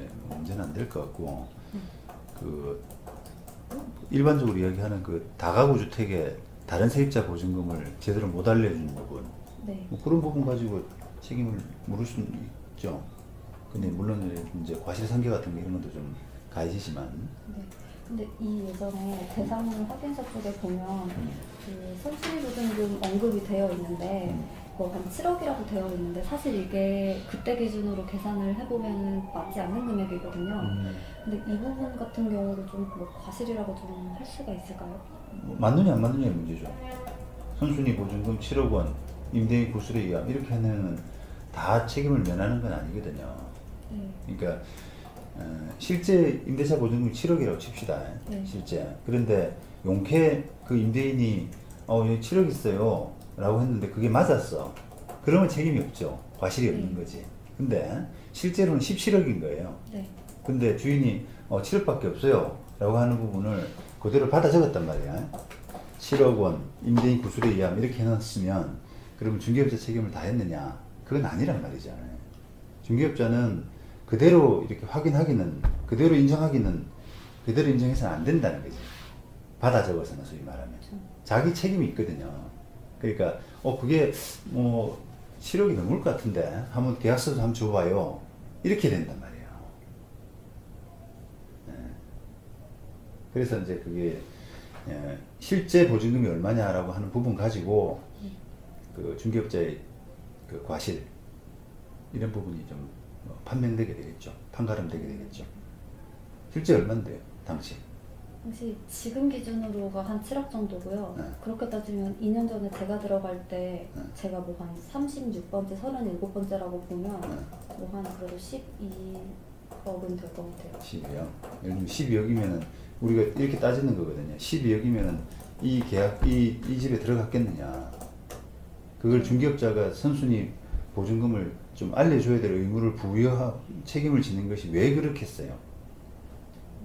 이제 문제는 안 될 것 같고 그 일반적으로 이야기하는 그 다가구 주택의 다른 세입자 보증금을 제대로 못 알려주는 부분, 네. 뭐 그런 부분 가지고 책임을 물을 수는 있죠. 근데 물론 이제 과실상계 같은 게 이런 것도 좀 가해지지만. 네. 근데 이 예전에 대상 확인서 쪽에 보면 그 선순위 보증금 언급이 되어 있는데 한 7억이라고 되어 있는데 사실 이게 그때 기준으로 계산을 해보면 맞지 않는 금액이거든요. 근데 이 부분 같은 경우도 좀 뭐 과실이라고 좀 할 수가 있을까요? 뭐 맞느냐 안 맞느냐의 문제죠. 선순위 보증금 7억 원, 임대인 구술에 의함 이렇게 하면은 다 책임을 면하는 건 아니거든요. 네. 그러니까 실제 임대차 보증금이 7억이라고 칩시다. 네. 실제. 그런데 용케 그 임대인이 여기 7억 있어요 라고 했는데 그게 맞았어. 그러면 책임이 없죠. 과실이 없는 거지. 근데 실제로는 17억인 거예요. 네. 근데 주인이 7억밖에 없어요 라고 하는 부분을 그대로 받아 적었단 말이야. 7억 원 임대인 구술에 의함 이렇게 해놨으면 그러면 중개업자 책임을 다 했느냐? 그건 아니란 말이죠. 중개업자는 그대로 이렇게 확인하기는, 그대로 인정하기는, 그대로 인정해서는 안 된다는 거지. 받아 적어서는 소위 말하면. 자기 책임이 있거든요. 그러니까, 그게 뭐 7억이 넘을 것 같은데, 한번 계약서도 한번 줘봐요. 이렇게 된단 말이에요. 네. 그래서 이제 그게, 실제 보증금이 얼마냐라고 하는 부분 가지고, 그 중개업자의 그 과실, 이런 부분이 좀 판명되게 되겠죠. 판가름되게 되겠죠. 실제 얼마인데요, 당시? 당시 지금 기준으로가 한 7억 정도고요. 네. 그렇게 따지면 2년 전에 제가 들어갈 때 네. 제가 뭐 한 36번째, 37번째라고 보면 네. 뭐 한 그래도 12억은 될 것 같아요. 12억. 예를 들면 12억이면은 우리가 이렇게 따지는 거거든요. 12억이면은 이 계약, 이 집에 들어갔겠느냐. 그걸 중개업자가 선순위 보증금을 좀 알려줘야 될 의무를 부여하, 책임을 지는 것이 왜 그렇겠어요?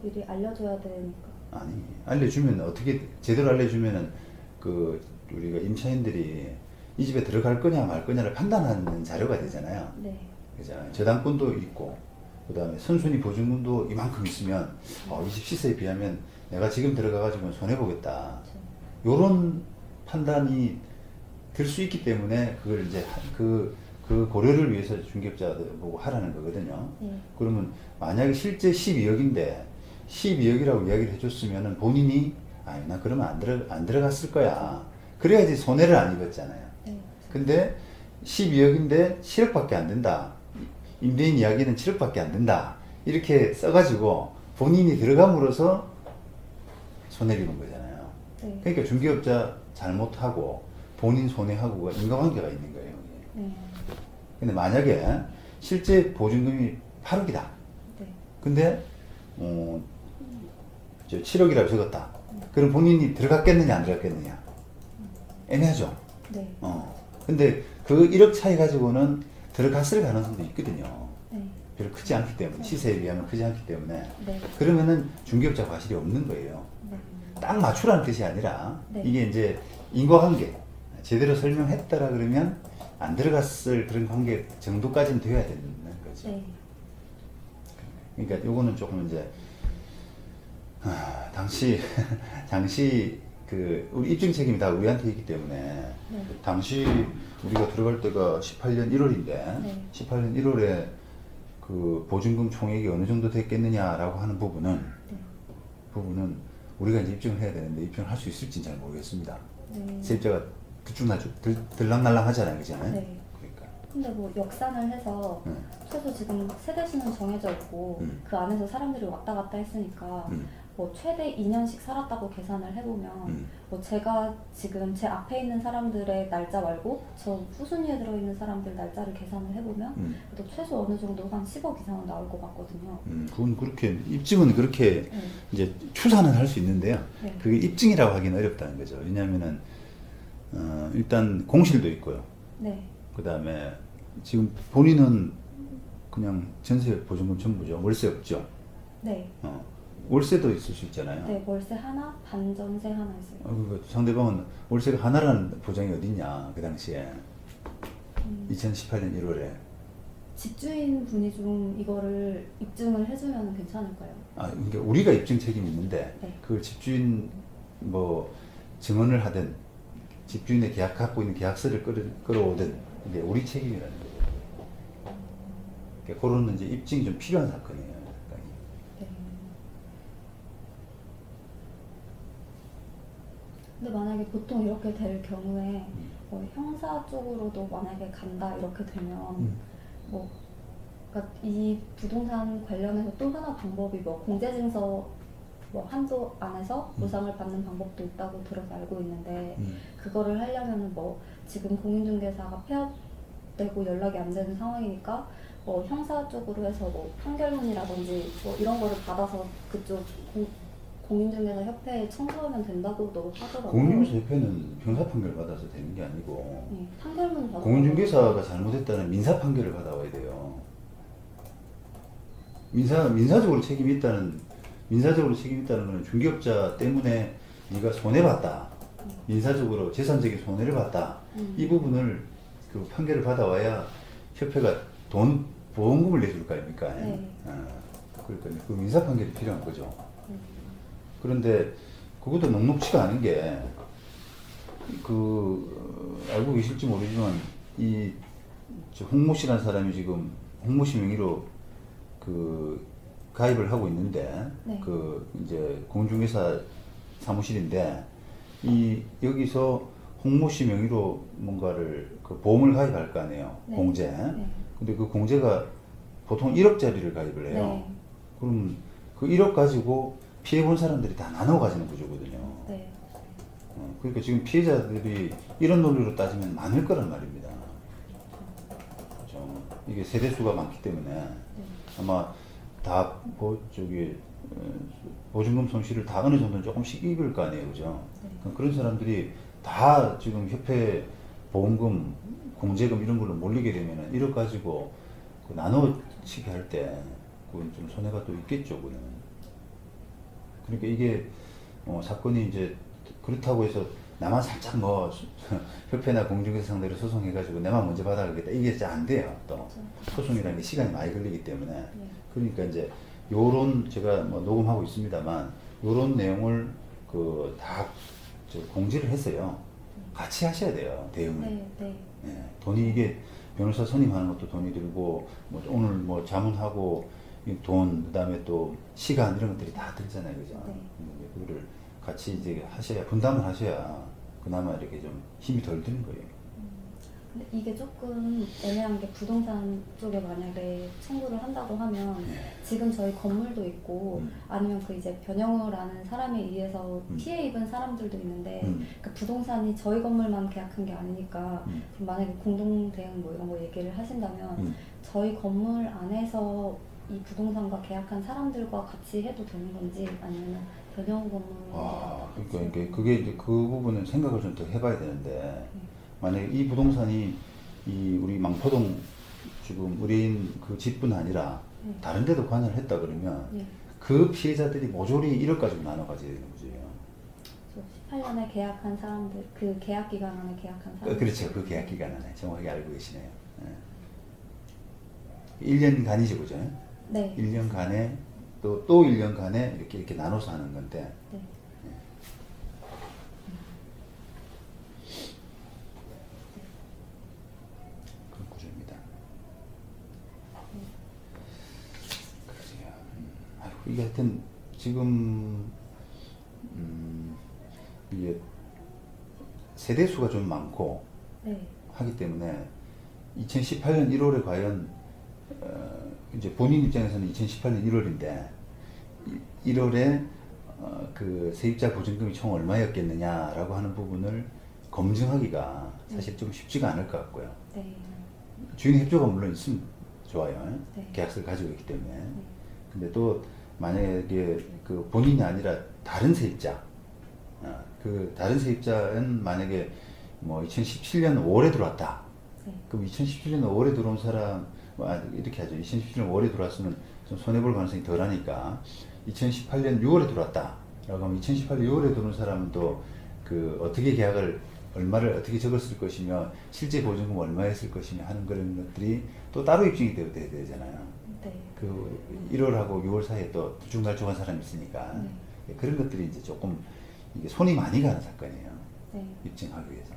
미리 알려줘야 되니까. 아니, 알려주면 어떻게, 제대로 알려주면은 그 우리가 임차인들이 이 집에 들어갈 거냐 말 거냐를 판단하는 자료가 되잖아요. 네. 그죠? 저당권도 있고, 그 다음에 선순위 보증금도 이만큼 있으면, 이 집 시세에 비하면 내가 지금 들어가가지고 손해보겠다. 요런 판단이 들 수 있기 때문에 그걸 이제 그 고려를 위해서 중개업자 보고 하라는 거거든요. 네. 그러면 만약에 실제 12억인데 12억이라고 이야기를 해줬으면은 본인이 나 그러면 안 들어갔을 거야. 그래야지 손해를 안 입었잖아요. 네. 근데 12억인데 7억밖에 안 된다. 임대인 이야기는 7억밖에 안 된다. 이렇게 써가지고 본인이 들어감으로써 손해를 입은 거잖아요. 네. 그러니까 중개업자 잘못하고 본인 손해하고가 인과관계가 있는 거예요. 네. 근데 만약에 실제 보증금이 8억이다. 네. 근데 7억이라고 적었다. 그럼 본인이 들어갔겠느냐 안 들어갔겠느냐? 애매하죠. 네. 근데 그 1억 차이 가지고는 들어갔을 가능성도 있거든요. 네. 별로 크지 않기 때문에, 시세에 비하면 크지 않기 때문에. 네. 그러면은 중개업자 과실이 없는 거예요. 네. 딱 맞추라는 뜻이 아니라 네. 이게 이제 인과관계 제대로 설명했다라 그러면 안 들어갔을 그런 관계 정도까지는 되어야 되는 거죠. 네. 그러니까 요거는 조금 이제 당시 그 우리 입증 책임이 다 우리한테 있기 때문에 네. 당시 우리가 들어갈 때가 18년 1월인데 네. 18년 1월에 그 보증금 총액이 어느 정도 됐겠느냐라고 하는 부분은 우리가 이제 입증을 해야 되는데 입증을 할 수 있을지는 잘 모르겠습니다. 네. 세입자가 들락날락 하잖아요, 그잖아요. 네. 그러니까. 근데 뭐 역산을 해서 최소 지금 세대수는 정해져 있고 그 안에서 사람들이 왔다 갔다 했으니까 뭐 최대 2년씩 살았다고 계산을 해보면 뭐 제가 지금 제 앞에 있는 사람들의 날짜 말고 저 후순위에 들어있는 사람들 날짜를 계산을 해보면 그래도 최소 어느 정도 한 10억 이상은 나올 것 같거든요. 그건 그렇게 입증은 그렇게 네. 이제 추산은 할 수 있는데요. 네. 그게 입증이라고 하기는 어렵다는 거죠. 왜냐하면은 일단 공실도 있고요. 네. 그 다음에 지금 본인은 그냥 전세 보증금 전부죠. 월세 없죠. 네. 월세도 있을 수 있잖아요. 네, 월세 하나, 반전세 하나 있어요. 그러니까 상대방은 월세가 하나라는 보장이 어딨냐 그 당시에 2018년 1월에 집주인 분이 좀 이거를 입증을 해주면 괜찮을까요? 그러니까 우리가 입증 책임이 있는데 네. 그 집주인 뭐 증언을 하든 집주인의 갖고 있는 계약서를 끌어오든 이게 우리 책임이라는 거죠. 그러니까 그런 이제 입증이 좀 필요한 사건이에요. 네. 근데 만약에 보통 이렇게 될 경우에 뭐 형사 쪽으로도 만약에 간다 이렇게 되면 뭐 그러니까 이 부동산 관련해서 또 하나 방법이 뭐 공제증서 뭐 한도 안에서 보상을 받는 방법도 있다고 들어서 알고 있는데 그거를 하려면은 뭐 지금 공인중개사가 폐업되고 연락이 안 되는 상황이니까 뭐 형사 쪽으로 해서 뭐 판결문이라든지 뭐 이런 거를 받아서 그쪽 공인중개사 협회에 청구하면 된다고도 하더라고요. 공인중개사 협회는 형사 판결 받아서 되는 게 아니고 네, 판결문 받아. 공인중개사가 잘못했다는 민사 판결을 받아와야 돼요. 민사적으로 책임이 있다는 거는 중개업자 때문에 네가 손해봤다. 민사적으로 재산적인 손해를 봤다. 이 부분을 그 판결을 받아와야 협회가 보험금을 내줄 거 아닙니까? 네. 그러니까 그 민사 판결이 필요한 거죠. 그런데 그것도 녹록치가 않은 게 알고 계실지 모르지만 홍모 씨라는 사람이 지금 홍모 씨 명의로 가입을 하고 있는데 네. 이제 공중개사 사무실인데 여기서 홍모 씨 명의로 뭔가를 보험을 가입할 거 아니에요. 네. 공제. 네. 근데 그 공제가 보통 1억짜리를 가입을 해요. 네. 그럼 그 1억 가지고 피해 본 사람들이 다 나눠 가지는 구조거든요. 네. 그러니까 지금 피해자들이 이런 논리로 따지면 많을 거란 말입니다. 그렇죠? 이게 세대수가 많기 때문에 아마 다 보증금 손실을 다 어느 정도는 조금씩 입을 거 아니에요, 그죠? 네. 그런 사람들이 다 지금 협회 보험금, 공제금 이런 걸로 몰리게 되면은 1억 가지고 나눠치기 할 때 그건 좀 손해가 또 있겠죠, 그는. 그러니까 이게 사건이 이제 그렇다고 해서 나만 살짝 협회나 공중개사 상대로 소송해가지고 내만 먼저 받아가겠다 이게 이제 안 돼요. 또 소송이라는 게 시간이 많이 걸리기 때문에 그러니까 이제 요런 제가 녹음하고 있습니다만 요런 내용을 다 공지를 했어요. 같이 하셔야 돼요, 대응을. 네. 예, 돈이 이게 변호사 선임하는 것도 돈이 들고 오늘 자문하고 이 돈 그다음에 또 시간 이런 것들이 다 들잖아요, 그죠? 네. 그거를 같이 이제 하셔야 분담을 하셔야 그나마 이렇게 좀 힘이 덜 드는 거예요. 근데 이게 조금 애매한 게 부동산 쪽에 만약에 청구를 한다고 하면 지금 저희 건물도 있고 아니면 그 이제 변영우라는 사람에 의해서 피해 입은 사람들도 있는데 그 부동산이 저희 건물만 계약한 게 아니니까 그럼 만약에 공동 대응 뭐 이런 거 얘기를 하신다면 저희 건물 안에서 이 부동산과 계약한 사람들과 같이 해도 되는 건지 아니면 변영우 건물과 그러니까 그게 이제 그 부분은 생각을 좀 더 해봐야 되는데 만약에 이 부동산이 우리 망포동 지금 의뢰인 그 집뿐 아니라 다른 데도 관여를 했다 그러면 그 피해자들이 모조리 1억 가지고 나눠 가져야 되는 거죠. 18년에 계약한 사람들, 그 계약 기간 안에 계약한 사람들. 그렇죠. 그 계약 기간 안에 정확하게 알고 계시네요. 1년간이죠, 그죠? 네. 1년간에 또 1년간에 이렇게 나눠서 하는 건데. 네. 그런 구조입니다. 그래요. 이게 하여튼 지금 이게 세대수가 좀 많고 하기 때문에 2018년 1월에 과연 이제 본인 입장에서는 2018년 1월인데 1월에 그 세입자 보증금이 총 얼마였겠느냐라고 하는 부분을 검증하기가 사실 좀 쉽지가 않을 것 같고요. 주인 협조가 물론 있으면 좋아요. 계약서를 가지고 있기 때문에. 근데 또 만약에 그 본인이 아니라 다른 세입자, 그 다른 세입자는 만약에 2017년 5월에 들어왔다. 그럼 2017년 5월에 들어온 사람 이렇게 하죠. 2017년 5월에 들어왔으면 좀 손해볼 가능성이 덜하니까 2018년 6월에 들어왔다. 라고 하면 2018년 6월에 들어온 사람은 또 어떻게 계약을 얼마를 어떻게 적었을 것이며 실제 보증금 얼마에 쓸 것이며 하는 그런 것들이 또 따로 입증이 돼야 되잖아요. 네. 그 1월하고 6월 사이에 또 들쭉날쭉한 사람이 있으니까 네. 그런 것들이 이제 조금 이게 손이 많이 가는 사건이에요. 네. 입증하기 위해서.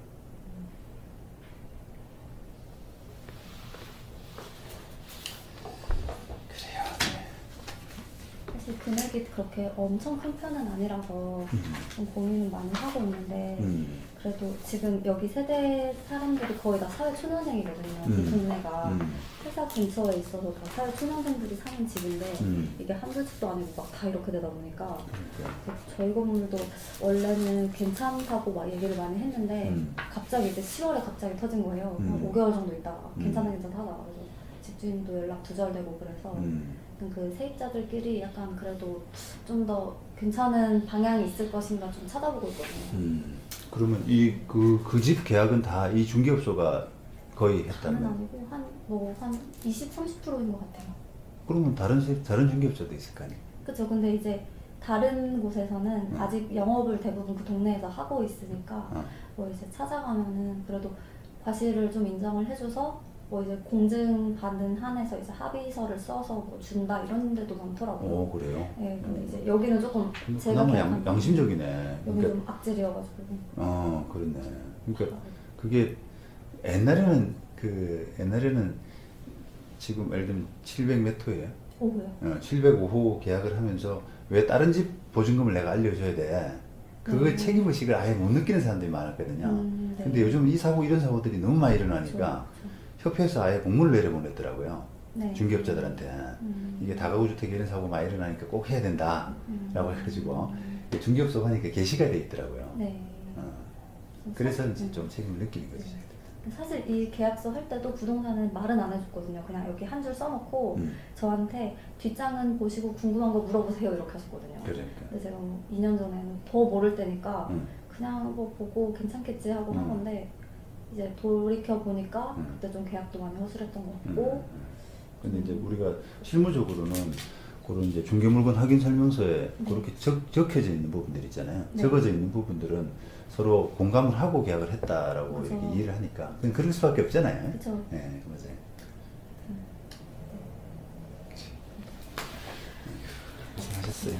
그래요. 네. 사실 금액이 그렇게 엄청 큰 편은 아니라서 좀 고민을 많이 하고 있는데 그래도 지금 여기 세대 사람들이 거의 다 사회 초년생이거든요. 이 동네가 회사 근처에 있어서 다 사회 초년생들이 사는 집인데 이게 한두 집도 아니고 막 다 이렇게 되다 보니까 저희 건물도 원래는 괜찮다고 막 얘기를 많이 했는데 갑자기 이제 10월에 갑자기 터진 거예요. 한 5개월 정도 있다가 괜찮다 하다가 그래서 집주인도 연락 두절되고 그래서 그 세입자들끼리 약간 그래도 좀 더 괜찮은 방향이 있을 것인가 좀 찾아보고 있거든요. 그러면 그 집 계약은 다 이 중개업소가 거의 다는 했다면? 아니고 한 20, 30%인 것 같아요. 그러면 다른 중개업소도 있을 거 아니에요? 그쵸. 근데 이제 다른 곳에서는 아직 영업을 대부분 그 동네에서 하고 있으니까 뭐 이제 찾아가면은 그래도 과실을 좀 인정을 해줘서 뭐 이제 공증 받는 한에서 이제 합의서를 써서 뭐 준다 이런 데도 많더라고요. 오, 그래요? 네, 근데 이제 여기는 조금 제가 그나마 계약한 양심적이네. 여기 좀 악질이어가지고. 그렇네. 그러니까 그게 옛날에는 지금 예를 들면 700m예요. 오고요. 705호 계약을 하면서 왜 다른 집 보증금을 내가 알려줘야 돼? 그거에 책임의식을 아예 못 느끼는 사람들이 많았거든요. 네. 근데 요즘 이런 사고들이 너무 많이 일어나니까 그쵸. 협회에서 아예 공문을 내려보냈더라고요. 네. 중개업자들한테 이게 다가구주택 이런 사고 많이 일어나니까 꼭 해야 된다 라고 해가지고 중개업소가 하니까 게시가 돼 있더라고요. 네. 그래서 이제 좀 책임을 느끼는 거죠. 사실 이 계약서 할 때도 부동산은 말은 안 해줬거든요. 그냥 여기 한 줄 써놓고 저한테 뒷장은 보시고 궁금한 거 물어보세요 이렇게 하셨거든요. 그러니까. 근데 제가 2년 전에는 더 모를 때니까 그냥 뭐 보고 괜찮겠지 하고 한 건데 이제 돌이켜 보니까 그때 좀 계약도 많이 허술했던 것 같고. 근데 이제 우리가 실무적으로는 그런 이제 중개물건 확인 설명서에 그렇게 적혀져 있는 부분들 있잖아요. 네. 적어져 있는 부분들은 서로 공감을 하고 계약을 했다라고 맞아. 이렇게 이해를 하니까 그럴 수밖에 없잖아요. 그쵸. 네, 맞아요. 고생하셨어요.